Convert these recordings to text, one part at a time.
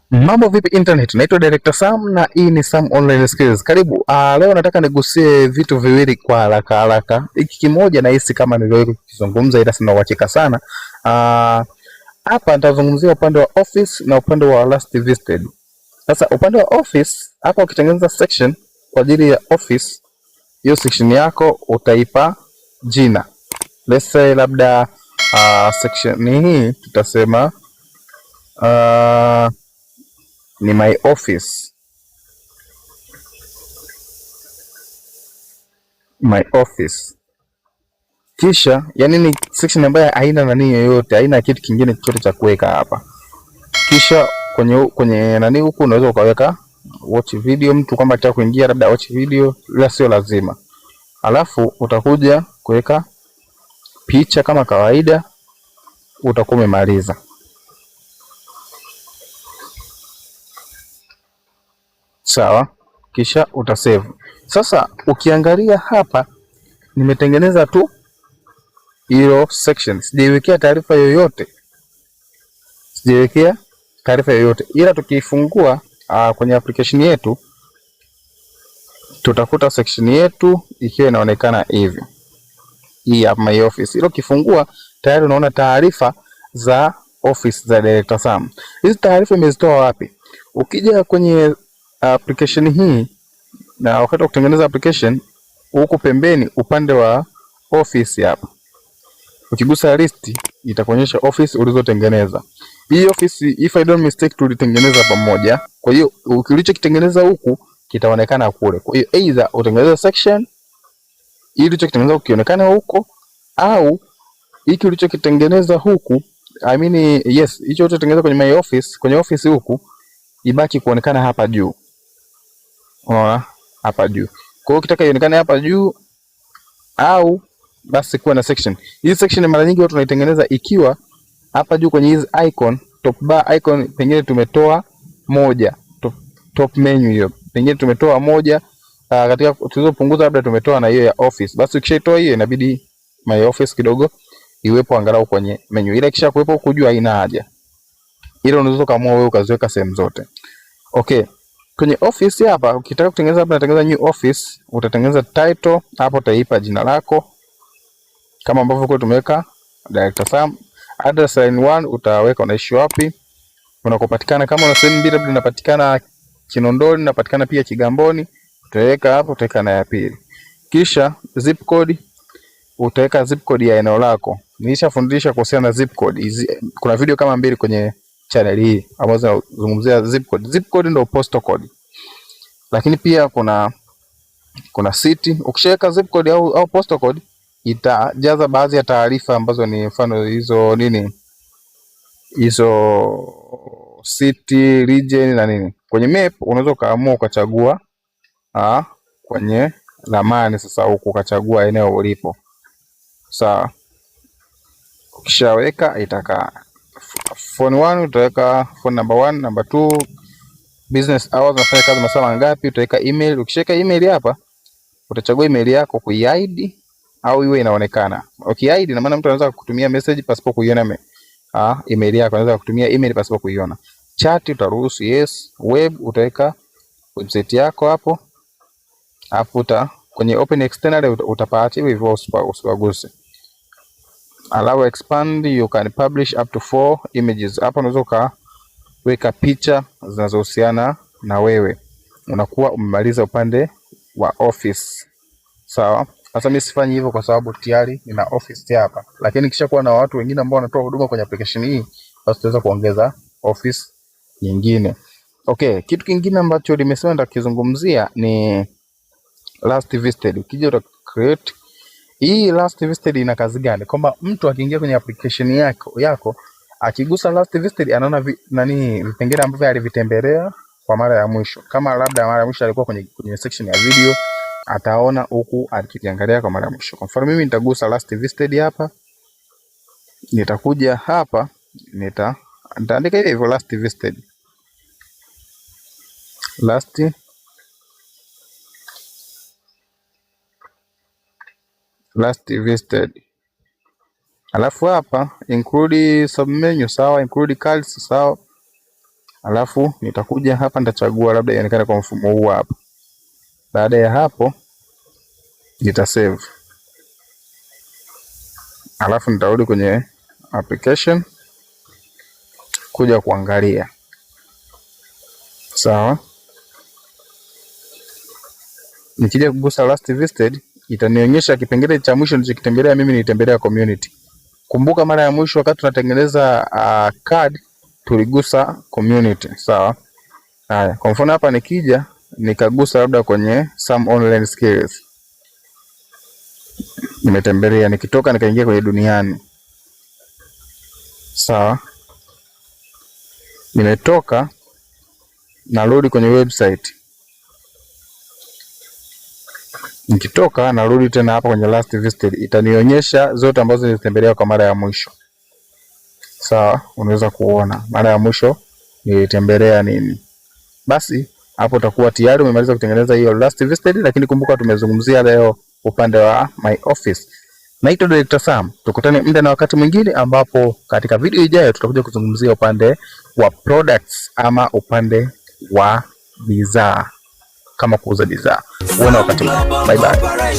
Mambo vipi internet? Naitwa Director Sam na hii ni Sam Online Skills. Karibu. Leo nataka nigusie vitu viwili kwa haraka haraka. Hiki kimoja nahisi kama niliwahi kukizungumza ila sina uhakika sana. Hapa nitazungumzia upande wa Office na upande wa Last Visited. Sasa upande wa Office, hapa ukitengeneza section kwa ajili ya Office, hiyo section yako utaipa jina. Let's say labda section hii tutasema ni my office. My office. Kisha yani ni section ambayo haina nani yoyote, haina kitu kingine chochote cha kuweka hapa. Kisha kwenye nani huku unaweza ukaweka watch video, mtu kama anataka kuingia labda watch video, ila sio lazima. Alafu utakuja kuweka picha kama kawaida, utakuwa umemaliza. Sawa, kisha utasave. Sasa ukiangalia hapa nimetengeneza tu hilo section, sijaiwekea taarifa yoyote, ila tukifungua kwenye application yetu tutakuta section yetu ikiwa inaonekana hivi. Hii hapa my office. Ilo kifungua tayari unaona taarifa za office za Director Sam. Hizi taarifa imezitoa wapi? Ukija kwenye application hii na wakati wa kutengeneza application, huku pembeni upande wa office hapa, ukigusa list itakuonyesha office ulizotengeneza. Hii office, if I don't mistake, tulitengeneza pamoja. Kwa hiyo ulichokitengeneza huku kitaonekana kule. Kwa hiyo either utengeneze section ili ulichokitengeneza ukionekane huko, au hiki ulichokitengeneza huku, I mean yes, hicho ulichotengeneza kwenye my office, kwenye office huku ibaki kuonekana hapa juu. Unaona? Hapa juu. Kwa hiyo ukitaka ionekane hapa juu, au basi kuwa na section. Hii section mara nyingi watu tunaitengeneza ikiwa hapa juu kwenye hizi icon, top bar icon pengine tumetoa moja, top menu hiyo. Pengine tumetoa moja, katika tulizopunguza labda tumetoa na hiyo ya office. Basi ukishaitoa hiyo inabidi my office kidogo iwepo angalau kwenye menu. Ila kisha kuwepo huku juu haina haja. Ile unaweza kaamua wewe ukaziweka sehemu zote. Okay. Kwenye office hapa ukitaka kutengeneza labda natengeneza new office, utatengeneza title, hapo utaipa jina lako kama ambavyo kwa tumeweka Director Sam. Address line 1 utaweka unaishi wapi, unakopatikana. Kama una sehemu mbili labda unapatikana Kinondoni, unapatikana pia Kigamboni, utaweka hapo, utaweka na ya pili. Kisha zip code, utaweka zip code ya eneo lako. Nilishafundisha kuhusiana na zip code. Kuna video kama mbili kwenye channel hii ambazo zinazungumzia zip code. Zip code ndio postal code. Lakini pia kuna city. Ukishaweka zip code au postal code itajaza baadhi ya taarifa ambazo ni mfano hizo city, region na nini. Kwenye map unaweza kaamua ukachagua kwenye ramani sasa huku ukachagua eneo ulipo. Sawa. Ukishaweka itakaa phone 1 utaweka phone number 1, number 2, business hours, unafanya kazi masaa mangapi, utaweka email. Ukishaweka email hapa utachagua email yako kuihide au iwe inaonekana. Ukihide ina maana mtu anaweza kukutumia message pasipo kuiona email yako, anaweza kukutumia email pasipo kuiona. Chat utaruhusu yes, web utaweka website yako hapo. Alafu kwenye open external utapata hivyo usipaguse. Allow expand, you can publish up to 4 images. Hapa unaweza kuweka picha zinazohusiana na wewe. Unakuwa umemaliza upande wa office. Sawa? Sasa mimi sifanyi hivyo kwa sababu tayari nina office hapa. Lakini kisha kuwa na watu wengine ambao wanatoa huduma kwenye application hii, basi tutaweza kuongeza office nyingine. Okay, kitu kingine ambacho nimesema nitakizungumzia ni last visited. Ukija uta create hii last visited ina kazi gani? Kwamba mtu akiingia kwenye application yako akigusa last visited anaona vipengele ambavyo alivitembelea kwa mara ya mwisho. Kama labda mara ya mwisho alikuwa kwenye section ya video, ataona huku alikiangalia kwa mara ya mwisho. Kwa mfano mimi nitagusa last visited hapa. Nitakuja hapa, nitaandika hivyo last visited. Last visited. Alafu hapa include submenu, sawa, include cards, sawa. alafu nitakuja hapa nitachagua labda ionekane kwa mfumo huu hapa. Baada ya hapo nita save, alafu nitarudi kwenye application kuja kuangalia. Sawa, nikija kugusa last visited itanionyesha kipengele cha mwisho nilichokitembelea mimi, nilitembelea community. Kumbuka mara ya mwisho wakati tunatengeneza card tuligusa community. Sawa. Haya, kwa mfano hapa nikija nikagusa labda kwenye some online skills, nimetembelea, nikitoka nikaingia kwenye duniani. Sawa, nimetoka narudi kwenye website, nikitoka narudi tena hapa kwenye last visited, itanionyesha zote ambazo nilitembelea kwa mara ya mwisho. Sawa, unaweza kuona mara ya mwisho nilitembelea nini. Basi hapo utakuwa tayari umemaliza kutengeneza hiyo last visited, lakini kumbuka tumezungumzia leo upande wa my office. Naitwa Director Sam. Tukutane muda na wakati mwingine ambapo katika video ijayo tutakuja kuzungumzia upande wa products ama upande wa bidhaa, kama kuuza bidhaa. Uone wakati mwingine. Bye bye.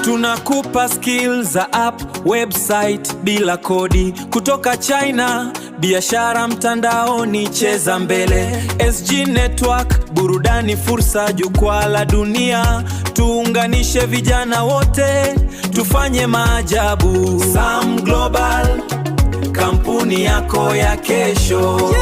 Tunakupa skills za app, website bila kodi kutoka China, biashara mtandaoni, cheza mbele. SG Network, burudani, fursa, jukwaa la dunia. Tuunganishe vijana wote, tufanye maajabu. Sam Global, kampuni yako ya kesho.